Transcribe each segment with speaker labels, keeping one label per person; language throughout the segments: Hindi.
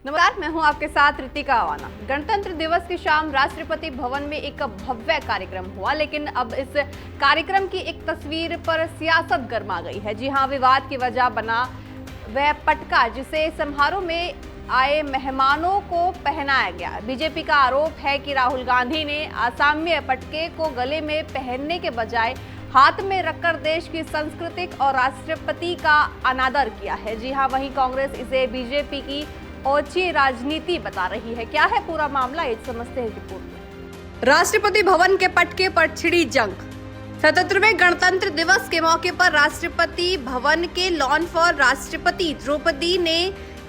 Speaker 1: नमस्कार, मैं हूं आपके साथ रितिका अवाना। गणतंत्र दिवस की शाम राष्ट्रपति भवन में एक भव्य कार्यक्रम हुआ, लेकिन अब इस कार्यक्रम की एक तस्वीर पर सियासत गर्मा गई है। जी हां, विवाद की वजह बना वह पटका जिसे समारोह में आए मेहमानों को पहनाया गया। बीजेपी का आरोप है कि राहुल गांधी ने असाम्य पटके को गले में पहनने के बजाय हाथ में रखकर देश की सांस्कृतिक और राष्ट्रपति का अनादर किया है। जी हां, वहीं कांग्रेस इसे बीजेपी की ओछी राजनीति बता रही है। क्या है पूरा मामला, ये समझते हैं रिपोर्ट में। राष्ट्रपति भवन के पटके पर छिड़ी जंग। 77वें गणतंत्र दिवस के मौके पर राष्ट्रपति भवन के लॉन पर राष्ट्रपति द्रौपदी ने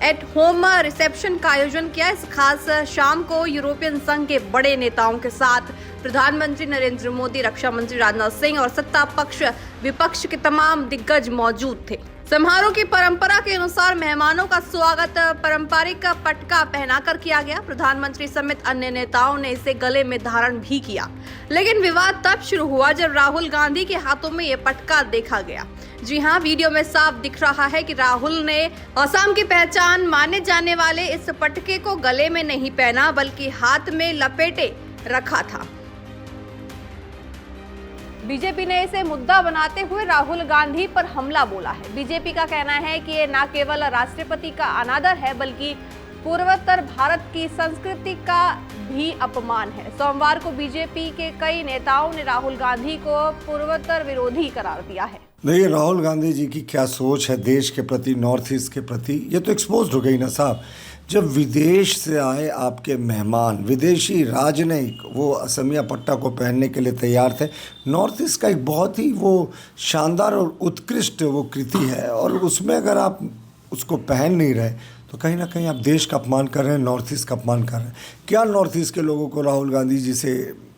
Speaker 1: एट होम रिसेप्शन का आयोजन किया। इस खास शाम को यूरोपियन संघ के बड़े नेताओं के साथ प्रधानमंत्री नरेंद्र मोदी, रक्षा मंत्री राजनाथ सिंह और सत्ता पक्ष विपक्ष के तमाम दिग्गज मौजूद थे। समारोह की परंपरा के अनुसार मेहमानों का स्वागत पारंपरिक पटका पहनाकर किया गया। प्रधानमंत्री समेत अन्य नेताओं ने इसे गले में धारण भी किया, लेकिन विवाद तब शुरू हुआ जब राहुल गांधी के हाथों में ये पटका देखा गया। जी हां, वीडियो में साफ दिख रहा है कि राहुल ने असम की पहचान माने जाने वाले इस पटके को गले में नहीं पहना, बल्कि हाथ में लपेटे रखा था। बीजेपी ने इसे मुद्दा बनाते हुए राहुल गांधी पर हमला बोला है। बीजेपी का कहना है कि ये न केवल राष्ट्रपति का अनादर है, बल्कि पूर्वोत्तर भारत की संस्कृति का भी अपमान है। सोमवार को बीजेपी के कई नेताओं ने राहुल गांधी को पूर्वोत्तर विरोधी करार दिया है।
Speaker 2: देखिए, राहुल गांधी जी की क्या सोच है देश के प्रति, नॉर्थ ईस्ट के प्रति, ये तो एक्सपोज हो गई ना साहब। जब विदेश से आए आपके मेहमान, विदेशी राजनयिक, वो असमिया पट्टा को पहनने के लिए तैयार थे। नॉर्थ ईस्ट का एक बहुत ही वो शानदार और उत्कृष्ट वो कृति है, और उसमें अगर आप उसको पहन नहीं रहे तो कहीं ना कहीं आप देश का अपमान कर रहे हैं, नॉर्थ ईस्ट का अपमान कर रहे हैं। क्या नॉर्थ ईस्ट के लोगों को राहुल गांधी जी से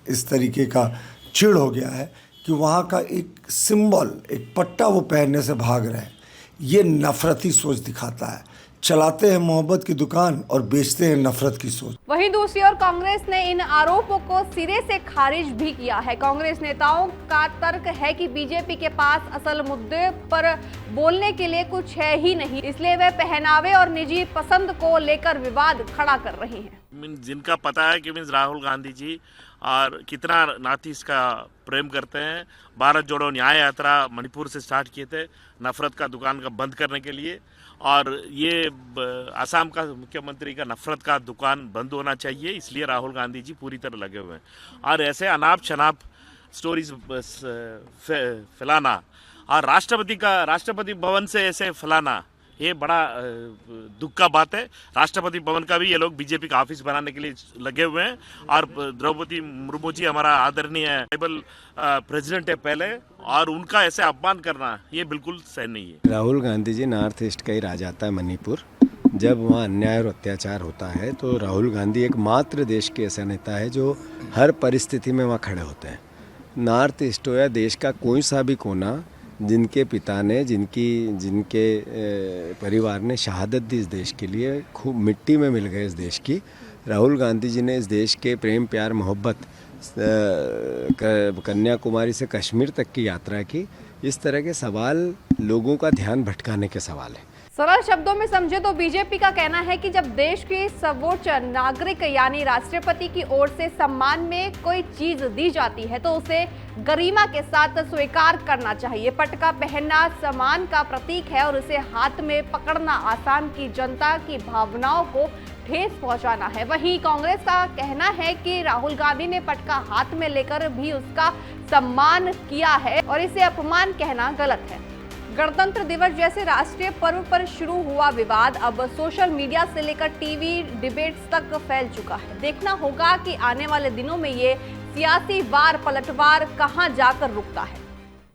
Speaker 2: इस तरीके का चिढ़ हो गया है कि वहाँ का एक सिंबल, एक पट्टा वो पहनने से भाग रहे हैं? ये नफरती सोच दिखाता है। चलाते हैं मोहब्बत की दुकान और बेचते हैं नफरत की सोच।
Speaker 1: वहीं दूसरी ओर कांग्रेस ने इन आरोपों को सिरे से खारिज भी किया है। कांग्रेस नेताओं का तर्क है कि बीजेपी के पास असल मुद्दे पर बोलने के लिए कुछ है ही नहीं, इसलिए वे पहनावे और निजी पसंद को लेकर विवाद खड़ा कर रही हैं।
Speaker 3: जिनका पता है कि राहुल गांधी जी और कितना नॉर्थ ईस्ट का प्रेम करते हैं। भारत जोड़ो न्याय यात्रा मणिपुर से स्टार्ट किए थे नफरत का दुकान का बंद करने के लिए, और ये असम का मुख्यमंत्री का नफरत का दुकान बंद होना चाहिए, इसलिए राहुल गांधी जी पूरी तरह लगे हुए हैं। और ऐसे अनाप शनाप स्टोरीज फैलाना और राष्ट्रपति भवन से ऐसे फैलाना, ये बड़ा दुख का बात है। राष्ट्रपति भवन का भी ये लोग बीजेपी का ऑफिस बनाने के लिए लगे हुए हैं, और द्रौपदी मुर्मू जी हमारा आदरणीय ट्राइबल प्रेसिडेंट है पहले, और उनका ऐसे अपमान करना ये बिल्कुल सही नहीं है।
Speaker 4: राहुल गांधी जी नॉर्थ ईस्ट का ही राज आता है मणिपुर। जब वहाँ अन्याय और अत्याचार होता है तो राहुल गांधी एकमात्र देश के ऐसा नेता है जो हर परिस्थिति में वहाँ खड़े होते हैं। नॉर्थ ईस्ट हो या देश का कोई सा भी कोना, जिनके पिता ने, जिनके परिवार ने शहादत दी इस देश के लिए, खूब मिट्टी में मिल गए इस देश की। राहुल गांधी जी ने इस देश के प्रेम, प्यार, मोहब्बत, कन्याकुमारी से कश्मीर तक की यात्रा की। इस तरह के सवाल लोगों का ध्यान भटकाने के सवाल है।
Speaker 1: सरल शब्दों में समझे तो बीजेपी का कहना है कि जब देश के सर्वोच्च नागरिक यानी राष्ट्रपति की ओर से सम्मान में कोई चीज दी जाती है तो उसे गरिमा के साथ स्वीकार करना चाहिए। पटका पहनना सम्मान का प्रतीक है और इसे हाथ में पकड़ना आसाम की जनता की भावनाओं को ठेस पहुंचाना है। वहीं कांग्रेस का कहना है कि राहुल गांधी ने पटका हाथ में लेकर भी उसका सम्मान किया है और इसे अपमान कहना गलत है। गणतंत्र दिवस जैसे राष्ट्रीय पर्व पर शुरू हुआ विवाद अब सोशल मीडिया से लेकर टीवी डिबेट्स तक फैल चुका है। देखना होगा कि आने वाले दिनों में ये सियासी वार पलटवार कहां जाकर रुकता है।